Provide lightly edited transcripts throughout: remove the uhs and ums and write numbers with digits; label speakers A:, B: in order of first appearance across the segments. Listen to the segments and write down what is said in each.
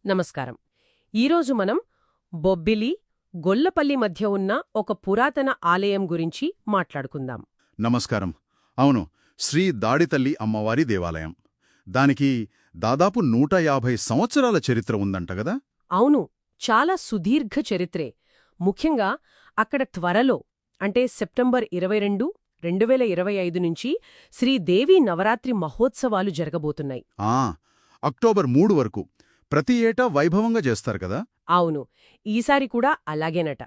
A: నమస్కారం. ఈరోజు మనం బొబ్బిలి, గొల్లపల్లి మధ్య ఉన్న ఒక పురాతన ఆలయం గురించి మాట్లాడుకుందాం.
B: నమస్కారం. అవును, శ్రీ దాడితల్లి అమ్మవారి దేవాలయం. దానికి దాదాపు 150 సంవత్సరాల చరిత్ర ఉందంట గదా.
A: అవును, చాలా సుదీర్ఘ చరిత్రే. ముఖ్యంగా అక్కడ త్వరలో అంటే సెప్టెంబర్ 22, 2025 నుంచి శ్రీదేవి నవరాత్రి మహోత్సవాలు జరగబోతున్నాయి.
B: ఆ అక్టోబర్ 3 వరకు ప్రతి ఏటా వైభవంగా చేస్తారు కదా.
A: అవును, ఈసారి కూడా అలాగేనట.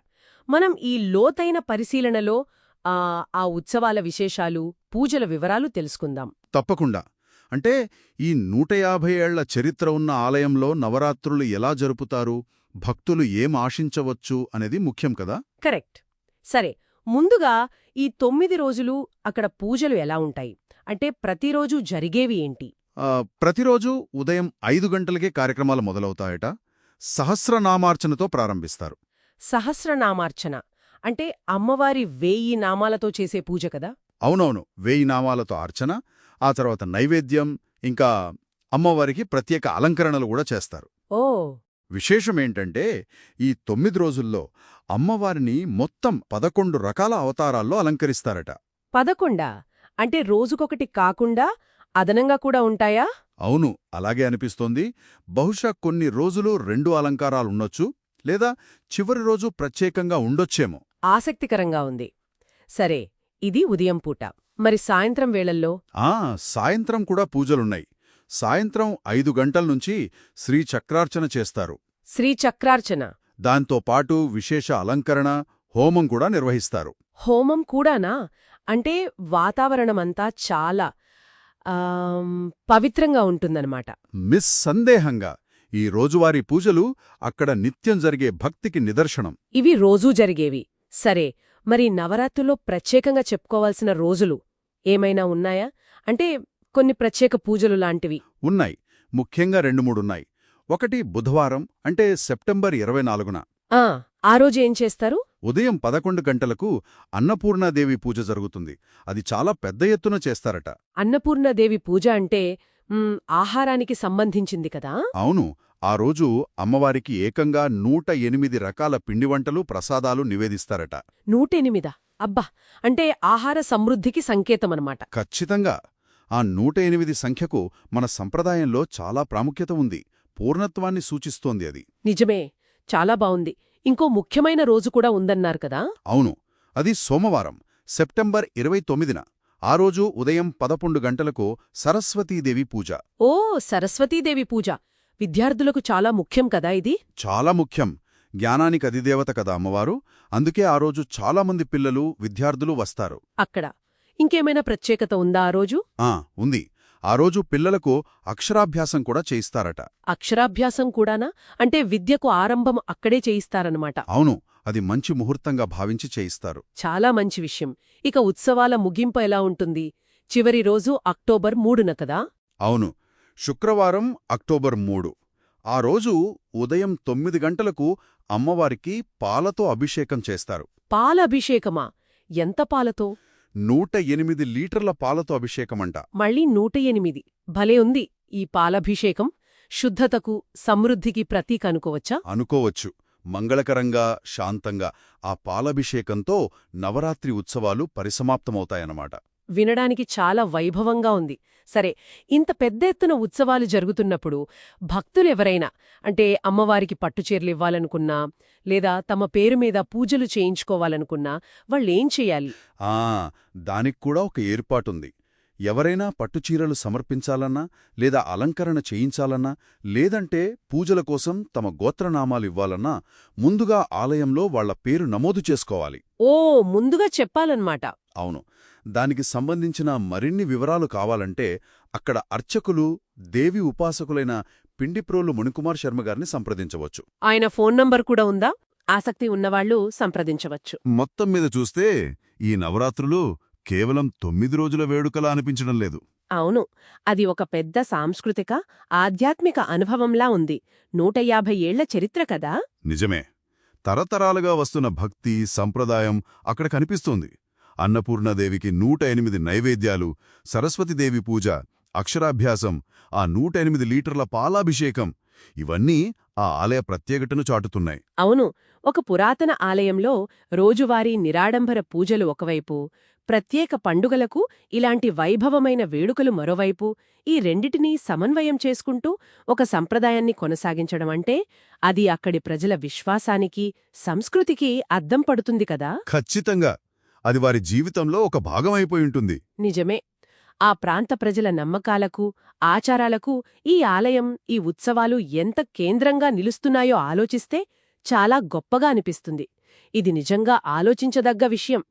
A: మనం ఈ లోతైన పరిశీలనలో ఆ ఉత్సవాల విశేషాలు, పూజల వివరాలు తెలుసుకుందాం.
B: తప్పకుండా. అంటే ఈ 150 ఏళ్ల చరిత్ర ఉన్న ఆలయంలో నవరాత్రులు ఎలా జరుపుతారు, భక్తులు ఏం ఆశించవచ్చు అనేది ముఖ్యం కదా.
A: కరెక్ట్. సరే, ముందుగా ఈ 9 రోజులు అక్కడ పూజలు ఎలా ఉంటాయి? అంటే ప్రతిరోజు జరిగేవి ఏంటి?
B: ప్రతిరోజు ఉదయం 5 గంటలకే కార్యక్రమాలు మొదలవుతాయట. సహస్రనామార్చనతో ప్రారంభిస్తారు.
A: సహస్రనామార్చన అంటే అమ్మవారి 1000 నామాలతో చేసే పూజ కదా?
B: అవునవును, 1000 నామాలతో అర్చన, ఆ తర్వాత నైవేద్యం, ఇంకా అమ్మవారికి ప్రత్యేక అలంకరణలు కూడా చేస్తారు.
A: ఓ,
B: విశేషమేంటంటే ఈ 9 రోజుల్లో అమ్మవారిని మొత్తం 11 రకాల అవతారాల్లో అలంకరిస్తారట.
A: 11 అంటే రోజుకొకటి కాకుండా అదనంగా కూడా ఉంటాయా?
B: అవును, అలాగే అనిపిస్తోంది. బహుశా కొన్ని రోజులు 2 అలంకారాలుండొచ్చు, లేదా చివరి రోజు ప్రత్యేకంగా ఉండొచ్చేమో.
A: ఆసక్తికరంగా ఉంది. సరే, ఇది ఉదయం పూట. మరి సాయంత్రం వేళల్లో?
B: సాయంత్రం కూడా పూజలున్నాయి. సాయంత్రం 5 గంటల నుంచి శ్రీచక్రార్చన చేస్తారు.
A: శ్రీచక్రార్చన.
B: దాంతో పాటు విశేష అలంకరణ, హోమం కూడా నిర్వహిస్తారు.
A: హోమం కూడానా? అంటే వాతావరణమంతా చాలా పవిత్రంగా ఉంటుందన్నమాట.
B: నిస్సందేహంగా ఈ రోజువారీ పూజలు అక్కడ నిత్యం జరిగే భక్తికి నిదర్శనం.
A: ఇవి రోజూ జరిగేవి. సరే, మరి నవరాత్రుల్లో ప్రత్యేకంగా చెప్పుకోవాల్సిన రోజులు ఏమైనా ఉన్నాయా? అంటే కొన్ని ప్రత్యేక పూజలు లాంటివి.
B: ఉన్నాయి. ముఖ్యంగా 2-3 ఒకటి బుధవారం, అంటే సెప్టెంబర్ 24న.
A: ఆ రోజు ఏం చేస్తారు?
B: ఉదయం 11 గంటలకు అన్నపూర్ణాదేవి పూజ జరుగుతుంది. అది చాలా పెద్ద ఎత్తున చేస్తారట.
A: అన్నపూర్ణాదేవి పూజ అంటే ఆహారానికి సంబంధించింది కదా?
B: అవును, ఆ రోజు అమ్మవారికి ఏకంగా 108 రకాల పిండి వంటలు, ప్రసాదాలు నివేదిస్తారట.
A: 108? అబ్బా! అంటే ఆహార సమృద్ధికి సంకేతమన్నమాట.
B: ఖచ్చితంగా. ఆ 108 సంఖ్యకు మన సంప్రదాయంలో చాలా ప్రాముఖ్యత ఉంది. పూర్ణత్వాన్ని సూచిస్తోంది అది.
A: నిజమే, చాలా బావుంది. ఇంకో ముఖ్యమైన రోజు కూడా ఉందన్నారు కదా?
B: అవును, అది సోమవారం, సెప్టెంబర్ 29న. ఆ రోజు ఉదయం 11 గంటలకు సరస్వతీదేవి పూజ.
A: ఓ, సరస్వతీదేవి పూజ. విద్యార్థులకు చాలా ముఖ్యం కదా ఇది?
B: చాలా ముఖ్యం. జ్ఞానానికి అధిదేవత కదా అమ్మవారు. అందుకే ఆ రోజు చాలామంది పిల్లలు, విద్యార్థులు వస్తారు.
A: అక్కడ ఇంకేమైనా ప్రత్యేకత ఉందా ఆ రోజు?
B: ఉంది. ఆ రోజు పిల్లలకు అక్షరాభ్యాసం కూడా చేయిస్తారట.
A: అక్షరాభ్యాసం కూడానా? అంటే విద్యకు ఆరంభం అక్కడే చేయిస్తారన్నమాట.
B: అవును, అది మంచి ముహూర్తంగా భావించి చేయిస్తారు.
A: చాలా మంచి విషయం. ఇక ఉత్సవాల ముగింపు ఎలా ఉంటుంది? చివరి రోజు అక్టోబర్ 3న కదా?
B: అవును, శుక్రవారం అక్టోబర్ 3. ఆ రోజు ఉదయం 9 గంటలకు అమ్మవారికి పాలతో అభిషేకం చేస్తారు.
A: పాల అభిషేకమా? ఎంత పాలతో?
B: 108 లీటర్ల పాలతో అభిషేకమంట.
A: మళ్ళీ 108. భలే ఉంది ఈ పాలభిషేకం. శుద్ధతకు, సమృద్ధికి ప్రతీక అనుకోవచ్చా?
B: అనుకోవచ్చు. మంగళకరంగా, శాంతంగా ఆ పాలభిషేకంతో నవరాత్రి ఉత్సవాలు పరిసమాప్తమవుతాయన్నమాట.
A: వినడానికి చాలా వైభవంగా ఉంది. సరే, ఇంత పెద్ద ఎత్తున ఉత్సవాలు జరుగుతున్నప్పుడు భక్తులెవరైనా, అంటే అమ్మవారికి పట్టుచీరలివ్వాలనుకున్నా, లేదా తమ పేరు మీద పూజలు చేయించుకోవాలనుకున్నా వాళ్ళేం చెయ్యాలి?
B: దానికి కూడా ఒక ఏర్పాటుంది. ఎవరైనా పట్టుచీరలు సమర్పించాలన్నా, లేదా అలంకరణ చేయించాలన్నా, లేదంటే పూజల కోసం తమ గోత్రనామాలివ్వాలన్నా ముందుగా ఆలయంలో వాళ్ల పేరు నమోదు చేసుకోవాలి.
A: ముందుగా చెప్పాలన్నమాట.
B: అవును. దానికి సంబంధించిన మరిన్ని వివరాలు కావాలంటే అక్కడ అర్చకులు, దేవి ఉపాసకులైన పిండిప్రోలు మునికుమార్ శర్మగారిని సంప్రదించవచ్చు.
A: ఆయన ఫోన్ నంబర్ కూడా ఉందా? ఆసక్తి ఉన్నవాళ్లు సంప్రదించవచ్చు.
B: మొత్తం మీద చూస్తే ఈ నవరాత్రులు కేవలం 9 రోజుల వేడుకలా అనిపించడం లేదు.
A: అవును, అది ఒక పెద్ద సాంస్కృతిక, ఆధ్యాత్మిక అనుభవంలా ఉంది. 150 ఏళ్ల చరిత్ర కదా?
B: నిజమే. తరతరాలుగా వస్తున్న భక్తి, సంప్రదాయం అక్కడ కనిపిస్తోంది. అన్నపూర్ణాదేవికి 108 నైవేద్యాలు, సరస్వతీదేవి పూజ, అక్షరాభ్యాసం, ఆ 108 లీటర్ల పాలాభిషేకం, ఇవన్నీ ఆ ఆలయ ప్రత్యేకతను చాటుతున్నాయి.
A: అవును, ఒక పురాతన ఆలయంలో రోజువారీ నిరాడంబర పూజలు ఒకవైపు, ప్రత్యేక పండుగలకు ఇలాంటి వైభవమైన వేడుకలు మరోవైపు, ఈ రెండిటినీ సమన్వయం చేసుకుంటూ ఒక సంప్రదాయాన్ని కొనసాగించడమంటే అది అక్కడి ప్రజల విశ్వాసానికి, సంస్కృతికి అద్దం పడుతుంది కదా.
B: ఖచ్చితంగా అది వారి జీవితంలో ఒక భాగమైపోయుంటుంది.
A: నిజమే. ఆ ప్రాంత ప్రజల నమ్మకాలకు, ఆచారాలకు ఈ ఆలయం, ఈ ఉత్సవాలు ఎంత కేంద్రంగా నిలుస్తున్నాయో ఆలోచిస్తే చాలా గొప్పగా అనిపిస్తుంది. ఇది నిజంగా ఆలోచించదగ్గ విషయం.